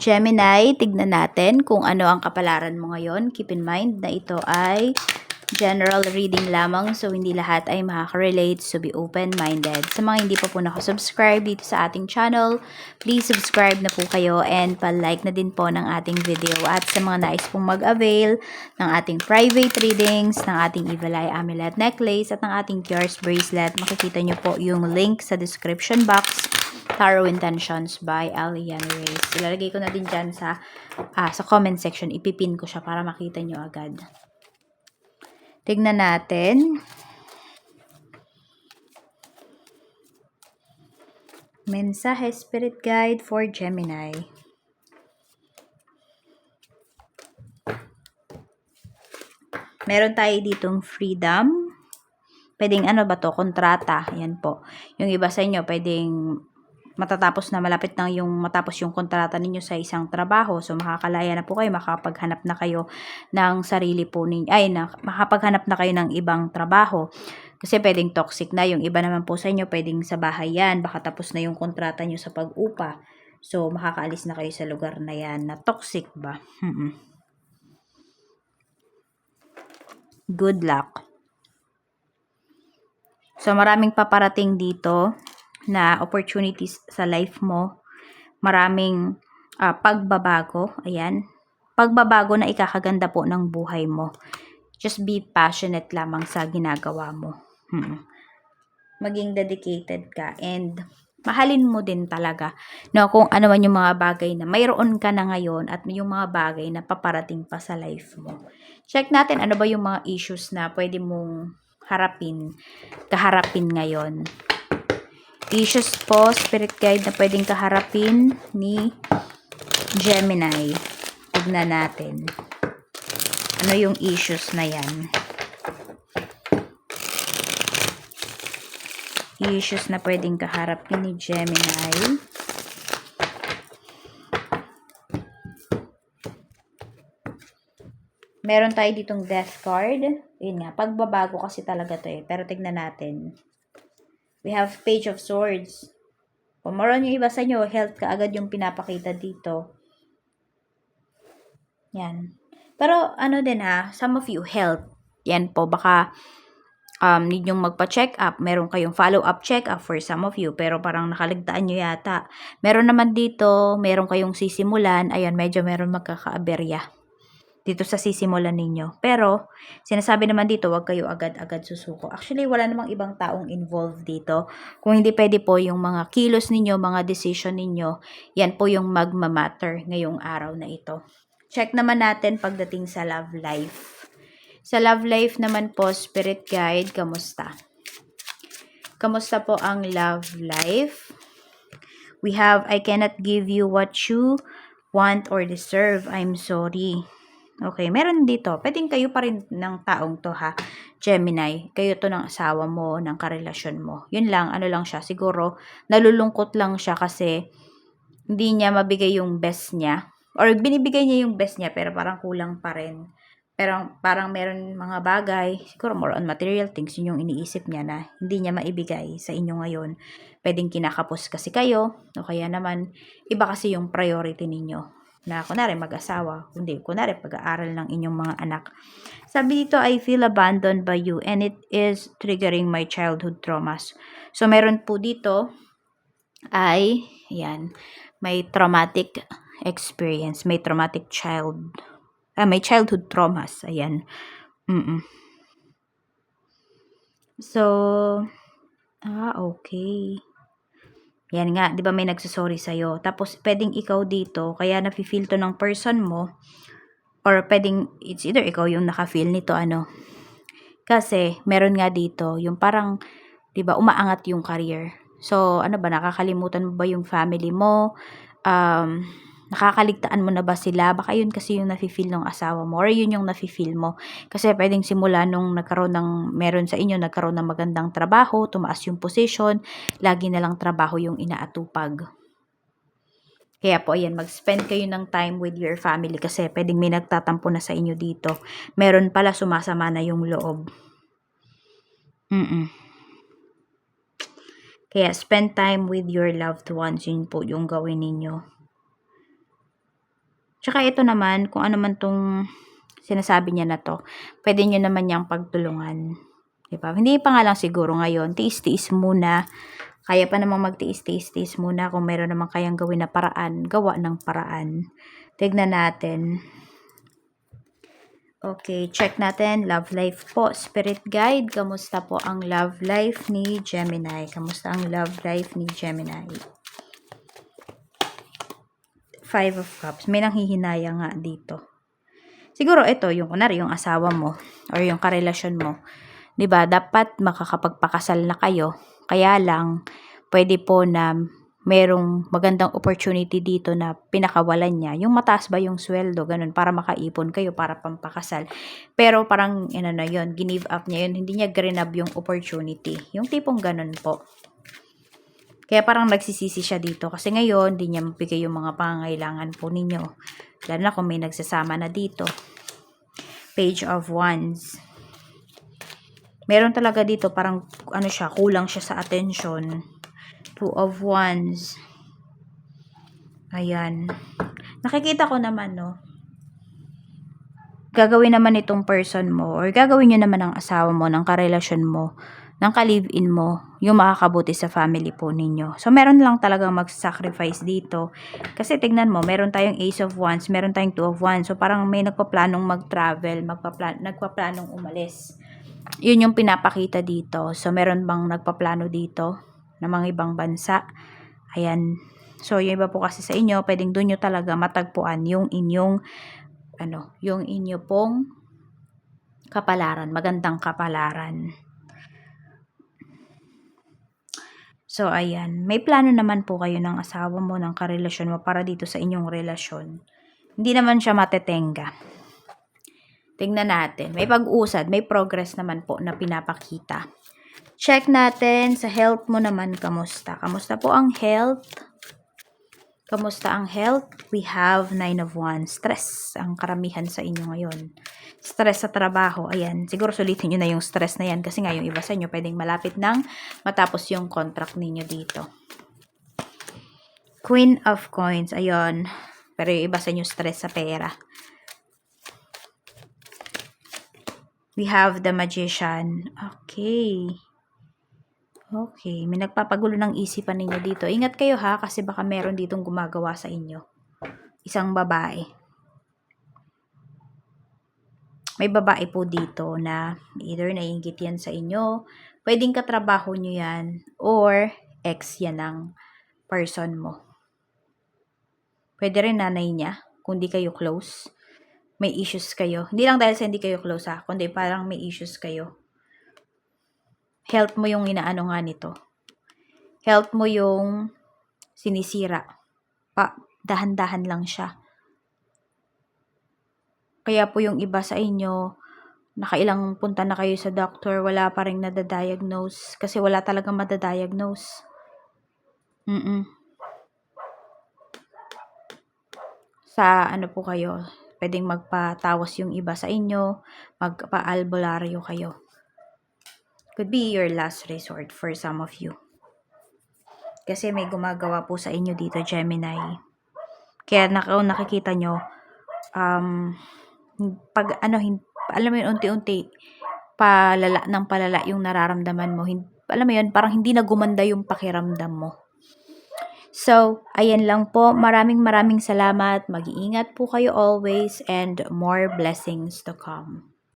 Gemini, tignan natin kung ano ang kapalaran mo ngayon. Keep in mind na ito ay general reading lamang, so hindi lahat ay makaka-relate, so be open-minded. Sa mga hindi pa po nakasubscribe dito sa ating channel, please subscribe na po kayo and pa-like na din po ng ating video. At sa mga nais pong mag-avail ng ating private readings, ng ating Evil Eye Amulet Necklace at ng ating Cures Bracelet, makikita nyo po yung link sa description box. Tarot Intentions by Alian Reyes. Ilalagay ko na din dyan sa comment section. Ipipin ko siya para makita nyo agad. Tignan natin. Mensahe Spirit Guide for Gemini. Meron tayo ditong freedom. Pwedeng ano ba to? Kontrata. Yan po. Yung iba sa inyo, pwedeng matatapos na, malapit na yung matapos yung kontrata ninyo sa isang trabaho. So, makakalaya na po kayo, makapaghanap na kayo ng sarili po ninyo, makapaghanap na kayo ng ibang trabaho. Kasi pwedeng toxic na. Yung iba naman po sa inyo, pwedeng sa bahay yan. Baka tapos na yung kontrata nyo sa pag-upa. So, makakaalis na kayo sa lugar na yan na toxic ba? Good luck. So, maraming paparating dito na opportunities sa life mo. Maraming pagbabago. Ayan. Pagbabago na ikakaganda po ng buhay mo. Just be passionate lamang sa ginagawa mo. Maging dedicated ka and mahalin mo din talaga, no, kung ano man yung mga bagay na mayroon ka na ngayon at yung mga bagay na paparating pa sa life mo. Check natin ano ba yung mga issues na pwede mong kaharapin ngayon. Issues po, Spirit Guide, na pwedeng kaharapin ni Gemini. Tignan natin. Ano yung issues na yan? Issues na pwedeng kaharapin ni Gemini. Meron tayo ditong Death card. Yun nga, pagbabago kasi talaga to eh. Pero tignan natin. We have Page of Swords. Kung maroon yung iba sa inyo, health ka agad yung pinapakita dito. Yan. Pero ano din some of you, health. Yan po, baka need yung magpa-check up. Meron kayong follow-up check up for some of you. Pero parang nakaligtaan nyo yata. Meron naman dito, meron kayong sisimulan. Ayun, medyo meron magkakaaberya dito sa sisimulan ninyo. Pero, sinasabi naman dito, wag kayo agad-agad susuko. Actually, wala namang ibang taong involved dito. Kung hindi pwede po yung mga kilos ninyo, mga decision ninyo, yan po yung magmamatter ngayong araw na ito. Check naman natin pagdating sa love life. Sa love life naman po, Spirit Guide, kamusta? Kamusta po ang love life? We have, I cannot give you what you want or deserve. I'm sorry. Okay, meron dito. Pwedeng kayo pa rin ng taong to Gemini. Kayo to ng asawa mo, ng karelasyon mo. Yun lang, ano lang siya. Siguro, nalulungkot lang siya kasi hindi niya mabigay yung best niya. Or binibigay niya yung best niya pero parang kulang pa rin. Pero parang meron mga bagay, siguro more on material things, yun yung iniisip niya na hindi niya maibigay sa inyo ngayon. Pwedeng kinakapos kasi kayo, o kaya naman, iba kasi yung priority ninyo. Na kunwari mag-asawa, kundi kunwari pag-aaral ng inyong mga anak. Sabi dito, I feel abandoned by you and it is triggering my childhood traumas. So, meron po dito ay, yan, may traumatic experience, may traumatic may childhood traumas, ayan. So, okay. Yan nga, 'di ba may nagsasorry sa'yo. Tapos, pwedeng ikaw dito, kaya nafe-feel to ng person mo, or pwedeng, it's either ikaw yung naka-feel nito, Kasi, meron nga dito, yung parang, 'di ba, umaangat yung career. So, ano ba, nakakalimutan mo ba yung family mo? Nakakaligtaan mo na ba sila? Baka yun kasi yung nafe-feel ng asawa mo, or yun yung nafe-feel mo. Kasi pwedeng simula nung meron sa inyo, nagkaroon ng magandang trabaho, tumaas yung position, lagi na lang trabaho yung inaatupag. Kaya po, ayan, mag-spend kayo ng time with your family kasi pwedeng may nagtatampo na sa inyo dito. Meron pala sumasama na yung loob. Kaya spend time with your loved ones, yun po yung gawin ninyo. Tsaka ito naman, kung ano man tong sinasabi niya na 'to, puwede niyo naman niyang pagtulungan, 'di ba? Hindi pa nga lang siguro ngayon, tiis-tiis muna. Kaya pa namang magtiis-tiis-tiis muna kung meron namang kayang gawin na paraan, gawa ng paraan. Tignan natin. Okay, check natin. Love life po. Spirit guide, kamusta po ang love life ni Gemini? Kamusta ang love life ni Gemini? Five of Cups. May nanghihinaya nga dito. Siguro ito, yung kunwari, yung asawa mo or yung karelasyon mo. 'Di ba? Dapat makakapagpakasal na kayo. Kaya lang, pwede po na merong magandang opportunity dito na pinakawalan niya. Yung mataas ba yung sweldo, ganun, para makaipon kayo para pampakasal. Pero parang, ano na yun, give up niya yun. Hindi niya grinab yung opportunity. Yung tipong ganun po. Kaya parang nagsisisi siya dito. Kasi ngayon, hindi niya mabigay yung mga pangangailangan po ninyo. Lalo na kung may nagsasama na dito. Page of Wands. Meron talaga dito, parang, ano siya, kulang siya sa attention. Two of Wands. Ayan. Nakikita ko naman, no, gagawin naman itong person mo, or gagawin nyo naman ng asawa mo, ng karelasyon mo, ng ka-live-in mo, yung makakabuti sa family po ninyo. So, meron lang talagang mag-sacrifice dito. Kasi tignan mo, meron tayong Ace of Wands, meron tayong Two of Wands. So, parang may nagpaplanong mag-travel, nagpaplanong umalis. Yun yung pinapakita dito. So, meron bang nagpaplano dito ng mga ibang bansa? Ayan. So, yung iba po kasi sa inyo, pwedeng doon nyo talaga matagpuan yung inyong, yung inyo pong kapalaran, magandang kapalaran. So, ayan. May plano naman po kayo ng asawa mo, ng karelasyon mo para dito sa inyong relasyon. Hindi naman siya matetenga. Tingnan natin. May pag-usad, may progress naman po na pinapakita. Check natin sa health mo naman, kamusta? Kamusta po ang health? Kamusta ang health? We have 9 of Wands. Stress ang karamihan sa inyo ngayon. Stress sa trabaho. Ayan. Siguro sulitin nyo na yung stress na yan kasi nga yung iba sa inyo pwedeng malapit nang matapos yung contract ninyo dito. Queen of Coins. Ayun. Pero yung iba sa inyo stress sa pera. We have the Magician. Okay. Okay, may nagpapagulo ng isipan ninyo dito. Ingat kayo ha, kasi baka meron ditong gumagawa sa inyo. Isang babae. May babae po dito na either naiinggit yan sa inyo, pwedeng katrabaho nyo yan, or ex yan ng person mo. Pwede rin nanay niya, kung di kayo close. May issues kayo. Hindi lang dahil sa hindi kayo close ha, kundi parang may issues kayo. Health mo yung inaano nga nito. Health mo yung sinisira. Dahan-dahan lang siya. Kaya po yung iba sa inyo, nakailang punta na kayo sa doctor, wala pa rin nadadiagnose. Kasi wala talagang madadiagnose. Sa ano po kayo, pwedeng magpatawas yung iba sa inyo, magpa-albularyo kayo. Could be your last resort for some of you. Kasi may gumagawa po sa inyo dito, Gemini. Kaya nakikita nyo, alam mo yun, unti-unti, palala yung nararamdaman mo. Alam mo yun, parang hindi na gumanda yung pakiramdam mo. So, ayan lang po. Maraming salamat. Mag-iingat po kayo always and more blessings to come.